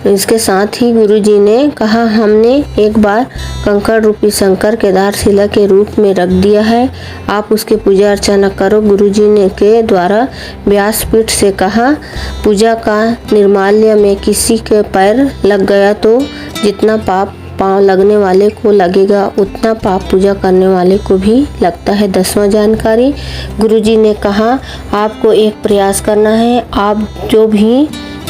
इसके साथ ही गुरुजी ने कहा हमने एक बार कंकड़ रूपी शंकर केदार शिला के रूप में रख दिया है, आप उसकी पूजा अर्चना करो। गुरुजी ने के द्वारा व्यासपीठ से कहा पूजा का निर्माल्य में किसी के पैर लग गया तो जितना पाप पाँव लगने वाले को लगेगा उतना पाप पूजा करने वाले को भी लगता है। 10वां जानकारी, गुरुजी ने कहा आपको एक प्रयास करना है। आप जो भी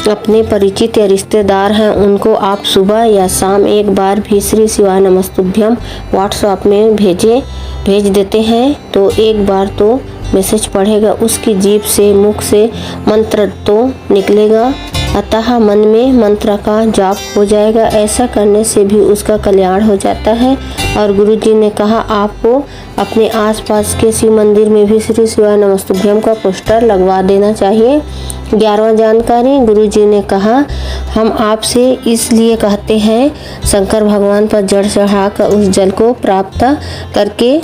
अपने परिचित या रिश्तेदार हैं उनको आप सुबह या शाम एक बार भी श्री शिवाय नमस्तुभ्यम व्हाट्सएप में भेज देते हैं तो एक बार तो मैसेज पढ़ेगा, उसकी जीभ से मुख से मंत्र तो निकलेगा, अतः मन में मंत्र का जाप हो जाएगा। ऐसा करने से भी उसका कल्याण हो जाता है। और गुरुजी ने कहा आपको अपने आसपास के शिव मंदिर में भी श्री शिवाय नमस्तुभ्यम का पोस्टर लगवा देना चाहिए। 11वां जानकारी, गुरुजी ने कहा हम आपसे इसलिए कहते हैं शंकर भगवान पर जल चढ़ाकर उस जल को प्राप्त करके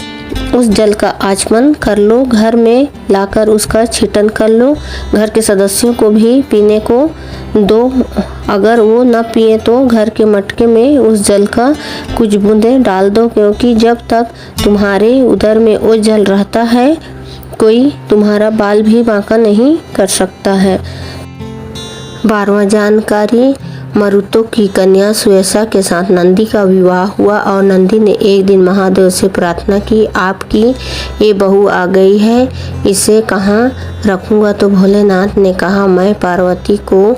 उस जल का आचमन कर लो, घर में लाकर उसका छिटन कर लो, घर के सदस्यों को भी पीने को दो। अगर वो न पिए तो घर के मटके में उस जल का कुछ बूंदें डाल दो, क्योंकि जब तक तुम्हारे उदर में वो जल रहता है कोई तुम्हारा बाल भी बांका नहीं कर सकता है। 12वां जानकारी, मरुतो की कन्या सुयसा के साथ नंदी का विवाह हुआ और नंदी ने एक दिन महादेव से प्रार्थना की आपकी ये बहू आ गई है, इसे कहाँ रखूँगा? तो भोलेनाथ ने कहा मैं पार्वती को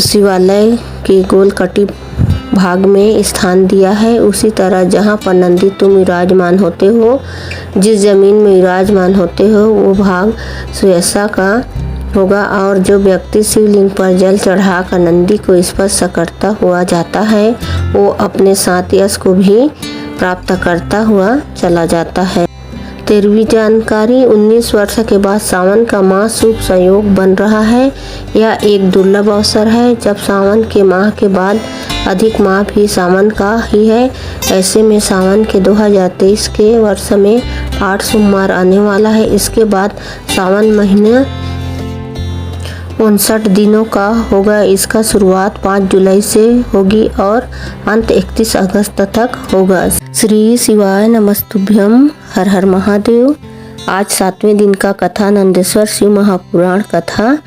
शिवालय के गोल कटी भाग में स्थान दिया है। उसी तरह जहाँ पर नंदी तुम विराजमान होते हो, जिस जमीन में विराजमान होते हो वो भाग सुयसा का होगा। और जो व्यक्ति शिवलिंग पर जल चढ़ाकर नंदी को स्पर्श करता हुआ जाता है वो अपने साथ यश को भी प्राप्त करता हुआ चला जाता है। 13वीं जानकारी, 19 वर्ष के बाद सावन का माह शुभ संयोग बन रहा है। यह एक दुर्लभ अवसर है जब सावन के माह के बाद अधिक माह भी सावन का ही है। ऐसे में सावन के 2023 के वर्ष में 8 सोमवार आने वाला है। इसके बाद सावन महीना 59 दिनों का होगा। इसका शुरुआत 5 जुलाई से होगी और अंत 31 अगस्त तक होगा। श्री शिवाय नमस्तुभ्यम, हर हर महादेव। आज 7वें दिन का कथा नंदेश्वर शिव महापुराण कथा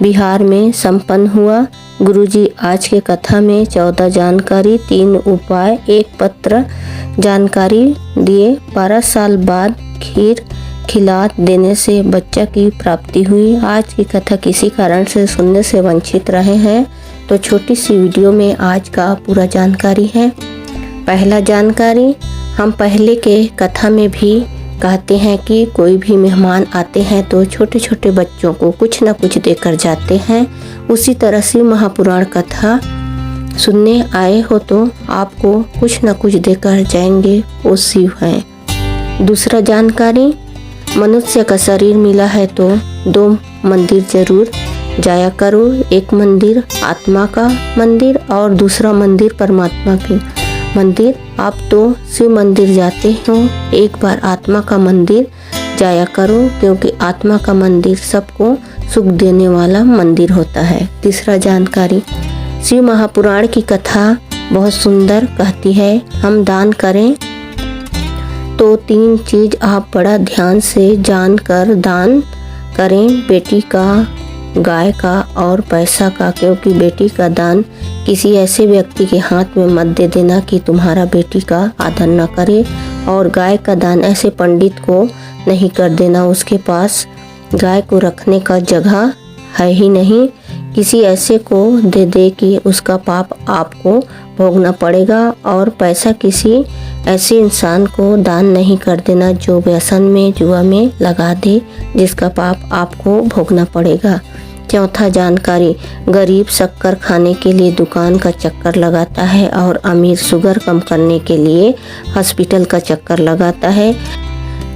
बिहार में संपन्न हुआ। गुरुजी आज के कथा में 14 जानकारी, 3 उपाय, 1 पत्र जानकारी दिए। 12 साल बाद खीर खिला देने से बच्चा की प्राप्ति हुई। आज की कथा किसी कारण से सुनने से वंचित रहे हैं तो छोटी सी वीडियो में आज का पूरा जानकारी है। पहला जानकारी, हम पहले के कथा में भी कहते हैं कि कोई भी मेहमान आते हैं तो छोटे छोटे बच्चों को कुछ न कुछ देकर जाते हैं। उसी तरह शिव महापुराण कथा सुनने आए हो तो आपको कुछ न कुछ देकर जाएंगे, वो शिव हैं। दूसरा जानकारी, मनुष्य का शरीर मिला है तो 2 मंदिर जरूर जाया करो। एक मंदिर आत्मा का मंदिर और दूसरा मंदिर परमात्मा के मंदिर। आप तो शिव मंदिर जाते हो, एक बार आत्मा का मंदिर जाया करो, क्योंकि आत्मा का मंदिर सबको सुख देने वाला मंदिर होता है। तीसरा जानकारी, शिव महापुराण की कथा बहुत सुंदर कहती है हम दान करें तो 3 चीज आप बड़ा ध्यान से जानकर दान करें। बेटी का गाय का और पैसा का, क्योंकि बेटी का दान किसी ऐसे व्यक्ति के हाथ में मत दे देना कि तुम्हारा बेटी का आदर न करे। और गाय का दान ऐसे पंडित को नहीं कर देना, उसके पास गाय को रखने का जगह है ही नहीं। किसी ऐसे को दे दे कि उसका पाप आपको भोगना पड़ेगा। और पैसा किसी ऐसे इंसान को दान नहीं कर देना जो व्यसन में जुआ में लगा दे, जिसका पाप आपको भोगना पड़ेगा। चौथा जानकारी, गरीब शक्कर खाने के लिए दुकान का चक्कर लगाता है और अमीर शुगर कम करने के लिए हॉस्पिटल का चक्कर लगाता है।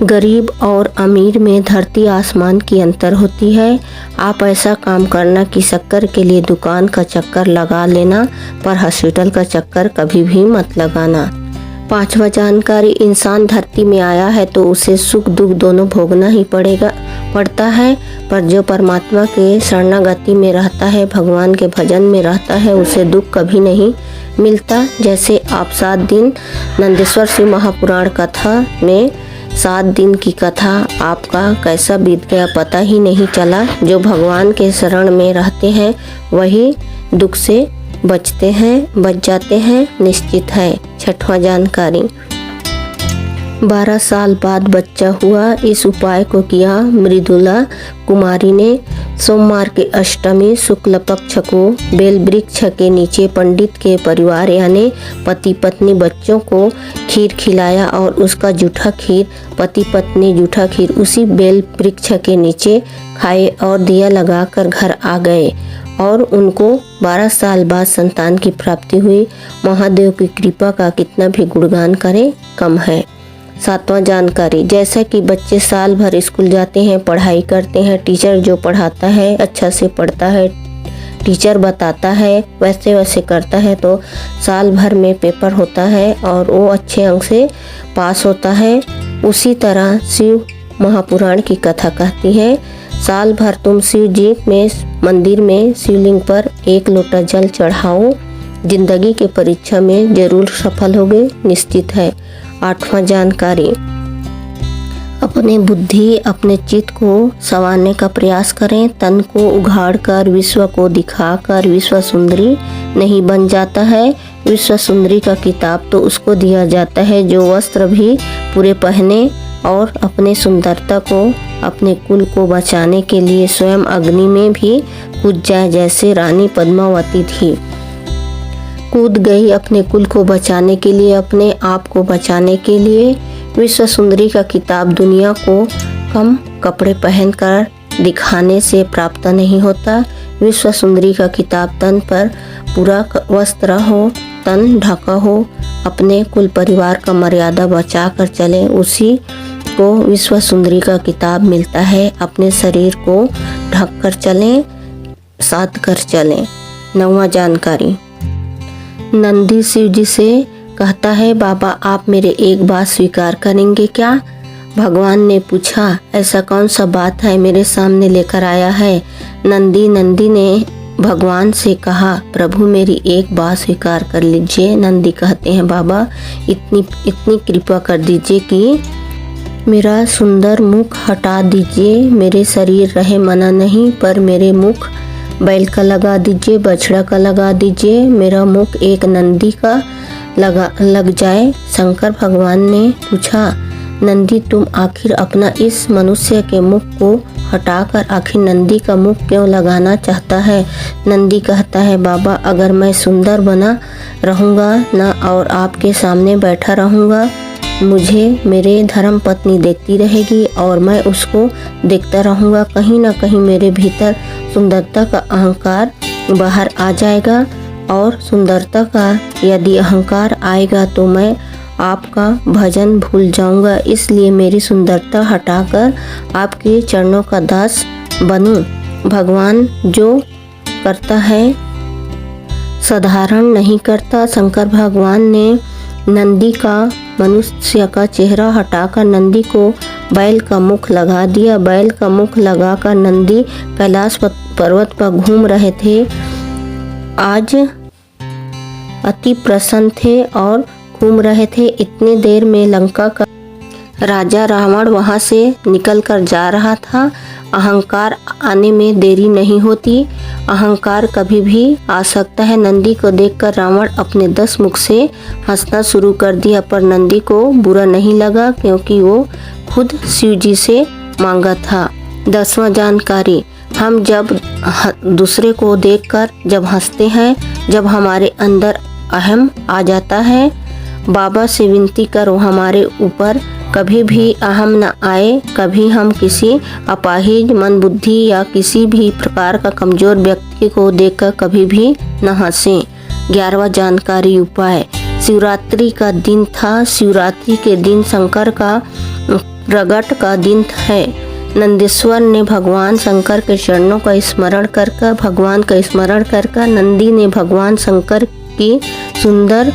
गरीब और अमीर में धरती आसमान की अंतर होती है। आप ऐसा काम करना कि शक्कर के लिए दुकान का चक्कर लगा लेना, पर हॉस्पिटल का चक्कर कभी भी मत लगाना। पांचवा जानकारी, इंसान धरती में आया है तो उसे सुख दुख दोनों भोगना ही पड़ता है, पर जो परमात्मा के शरणागति में रहता है, भगवान के भजन में रहता है, उसे दुख कभी नहीं मिलता। जैसे आप 7 दिन नंदेश्वर शिव महापुराण कथा में 7 दिन की कथा आपका कैसा बीत गया पता ही नहीं चला। जो भगवान के शरण में रहते हैं वही दुख से बच जाते हैं, निश्चित है। छठवां जानकारी, 12 साल बाद बच्चा हुआ। इस उपाय को किया मृदुला कुमारी ने। सोमवार के अष्टमी शुक्ल पक्ष को बेल वृक्ष के नीचे पंडित के परिवार यानी पति पत्नी बच्चों को खीर खिलाया और उसका जूठा खीर पति पत्नी जूठा खीर उसी बेल वृक्ष के नीचे खाए और दिया लगाकर घर आ गए और उनको 12 साल बाद संतान की प्राप्ति हुई। महादेव की कृपा का कितना भी गुणगान करें कम है। सातवां जानकारी, जैसा कि बच्चे साल भर स्कूल जाते हैं, पढ़ाई करते हैं, टीचर जो पढ़ाता है अच्छा से पढ़ता है, टीचर बताता है वैसे वैसे करता है तो साल भर में पेपर होता है और वो अच्छे अंक से पास होता है। उसी तरह शिव महापुराण की कथा कहती है, साल भर तुम शिव जी में मंदिर में शिवलिंग पर 1 लोटा जल चढ़ाओ, जिंदगी के परीक्षा में जरूर सफल होगे, निश्चित है। 8वां जानकारी, अपने बुद्धि अपने चित्त को संवारने का प्रयास करें। तन को उघाड़कर विश्व को दिखाकर विश्व सुंदरी नहीं बन जाता है। विश्व सुंदरी का किताब तो उसको दिया जाता है जो वस्त्र भी पूरे पहने और अपने सुंदरता को अपने कुल को बचाने के लिए स्वयं अग्नि में भी कूद जाए, जैसे रानी पद्मावती थी, कूद गई अपने कुल को बचाने के लिए, अपने आप को बचाने के लिए। विश्व सुंदरी का किताब दुनिया को कम कपड़े पहनकर दिखाने से प्राप्त नहीं होता। विश्व सुंदरी का किताब तन पर पूरा वस्त्र हो, तन ढका हो, अपने कुल परिवार का मर्यादा बचा कर चले, उसी को विश्व सुंदरी का किताब मिलता है। अपने शरीर को ढक कर चलें, साध कर चलें। 9वां जानकारी, नंदी शिव जी से कहता है, बाबा आप मेरे एक बात स्वीकार करेंगे क्या? भगवान ने पूछा, ऐसा कौन सा बात है मेरे सामने लेकर आया है? नंदी ने भगवान से कहा, प्रभु मेरी एक बात स्वीकार कर लीजिए। नंदी कहते हैं, बाबा इतनी कृपा कर दीजिए कि मेरा सुंदर मुख हटा दीजिए। मेरे शरीर रहे मना नहीं, पर मेरे मुख बैल का लगा दीजिए, बछड़ा का लगा दीजिए, मेरा मुख एक नंदी का लग जाए। शंकर भगवान ने पूछा, नंदी तुम आखिर अपना इस मनुष्य के मुख को हटाकर आखिर नंदी का मुख क्यों लगाना चाहता है? नंदी कहता है, बाबा अगर मैं सुंदर बना रहूँगा ना और आपके सामने बैठा रहूँगा, मुझे मेरे धर्म पत्नी देखती रहेगी और मैं उसको देखता रहूँगा। कहीं ना कहीं मेरे भीतर सुंदरता का अहंकार बाहर आ जाएगा और सुंदरता का यदि अहंकार आएगा तो मैं आपका भजन भूल जाऊंगा। इसलिए मेरी सुंदरता हटाकर आपके चरणों का दास बनूं। भगवान जो करता है साधारण नहीं करता। शंकर भगवान ने नंदी का मनुष्य का चेहरा हटाकर नंदी को बैल का मुख लगा दिया। बैल का मुख लगाकर नंदी कैलाश पर्वत पर घूम रहे थे। आज अति प्रसन्न थे और घूम रहे थे। इतने देर में लंका का राजा रावण वहां से निकलकर जा रहा था। अहंकार आने में देरी नहीं होती, अहंकार कभी भी आ सकता है। नंदी को देखकर रावण अपने 10 मुख से हंसना शुरू कर दिया, पर नंदी को बुरा नहीं लगा क्योंकि वो खुद शिव जी से मांगा था। 10वां जानकारी, हम जब दूसरे को देखकर जब हंसते हैं, जब हमारे अंदर अहम आ जाता है, बाबा से विनती करो हमारे ऊपर कभी भी अहम न आए, कभी हम किसी अपाहिज मन बुद्धि या किसी भी प्रकार का कमजोर व्यक्ति को देखकर कभी भी न हंसें। 11वां जानकारी उपाय, शिवरात्रि का दिन था। शिवरात्रि के दिन शंकर का प्रगट का दिन है। नंदीश्वर ने भगवान शंकर के चरणों का स्मरण कर नंदी ने भगवान शंकर की सुंदर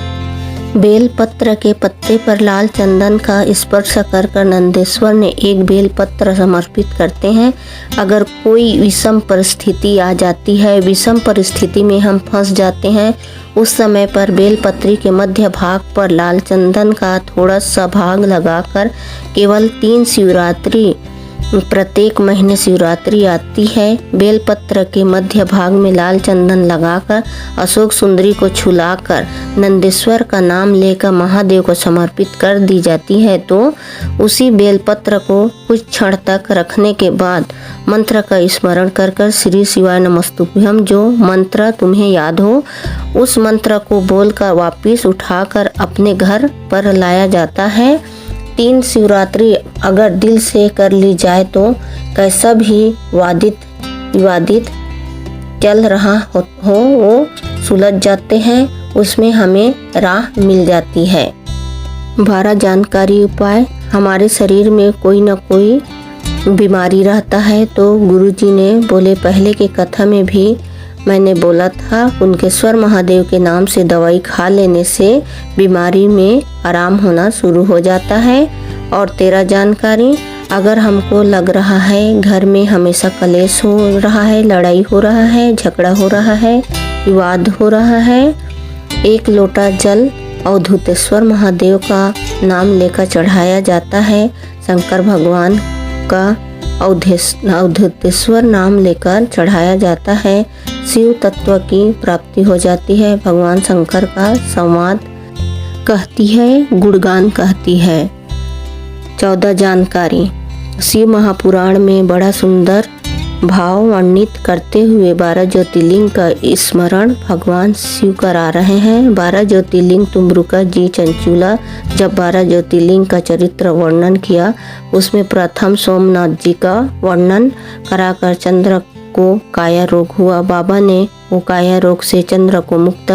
बेल पत्र के पत्ते पर लाल चंदन का स्पर्श कर नंदेश्वर ने एक बेल पत्र समर्पित करते हैं। अगर कोई विषम परिस्थिति आ जाती है, विषम परिस्थिति में हम फंस जाते हैं, उस समय पर बेलपत्री के मध्य भाग पर लाल चंदन का थोड़ा सा भाग लगाकर केवल 3 शिवरात्रि, प्रत्येक महीने शिवरात्रि आती है, बेलपत्र के मध्य भाग में लाल चंदन लगाकर अशोक सुंदरी को छुलाकर नंदेश्वर का नाम लेकर महादेव को समर्पित कर दी जाती है। तो उसी बेलपत्र को कुछ क्षण तक रखने के बाद मंत्र का स्मरण कर श्री शिवाय नमस्तुभ्यम, जो मंत्र तुम्हें याद हो, उस मंत्र को बोलकर वापिस उठाकर अपने घर पर लाया जाता है। 3 शिवरात्रि अगर दिल से कर ली जाए तो कैसा भी विवादित चल रहा हो वो सुलझ जाते हैं, उसमें हमें राह मिल जाती है। 12 जानकारी उपाय, हमारे शरीर में कोई न कोई बीमारी रहता है, तो गुरुजी ने बोले, पहले के कथा में भी मैंने बोला था, कुंकेश्वर महादेव के नाम से दवाई खा लेने से बीमारी में आराम होना शुरू हो जाता है। और 13 जानकारी, अगर हमको लग रहा है घर में हमेशा कलेश हो रहा है, लड़ाई हो रहा है, झगड़ा हो रहा है, विवाद हो रहा है, 1 लोटा जल अवधूतेश्वर महादेव का नाम लेकर चढ़ाया जाता है। शंकर भगवान का अवधूतेश्वर नाम लेकर चढ़ाया जाता है, शिव तत्व की प्राप्ति हो जाती है। भगवान शंकर का संवाद कहती है, गुणगान कहती है। 14 जानकारी, शिव महापुराण में बड़ा सुंदर भाव वर्णित करते हुए 12 ज्योतिर्लिंग का स्मरण भगवान शिव करा रहे हैं। 12 ज्योतिर्लिंग तुमरुका जी चंचूला जब 12 ज्योतिर्लिंग का चरित्र वर्णन किया, उसमें प्रथम सोमनाथ जी का वर्णन कराकर चंद्र को काया रोग हुआ। बाबा ने वो काया रोग से चंद्र को मुक्त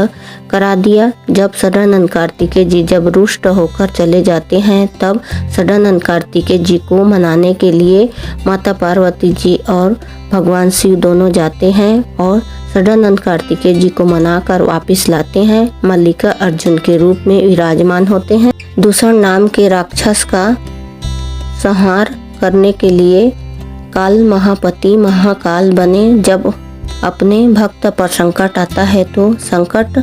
करा दिया। जब सदानंद कार्तिकेय जी जब रुष्ट होकर चले जाते हैं, तब सदानंद कार्तिकेय जी को मनाने के लिए माता पार्वती जी और भगवान शिव दोनों जाते हैं और सदानंद कार्तिकेय जी को मनाकर वापस लाते हैं। मल्लिका अर्जुन के रूप में विराजमान होते हैं। दूषण नाम के राक्षस का संहार करने के लिए काल महापति महाकाल बने। जब अपने भक्त पर संकट आता है तो संकट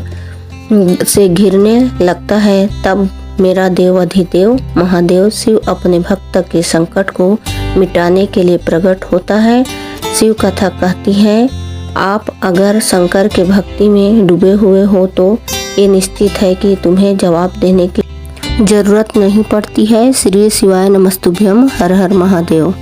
से घिरने लगता है, तब मेरा देव अधिदेव महादेव शिव अपने भक्त के संकट को मिटाने के लिए प्रकट होता है। शिव कथा कहती है, आप अगर शंकर के भक्ति में डूबे हुए हो तो ये निश्चित है कि तुम्हें जवाब देने की जरूरत नहीं पड़ती है। श्री शिवाय नमस्तुभ्यम, हर हर महादेव।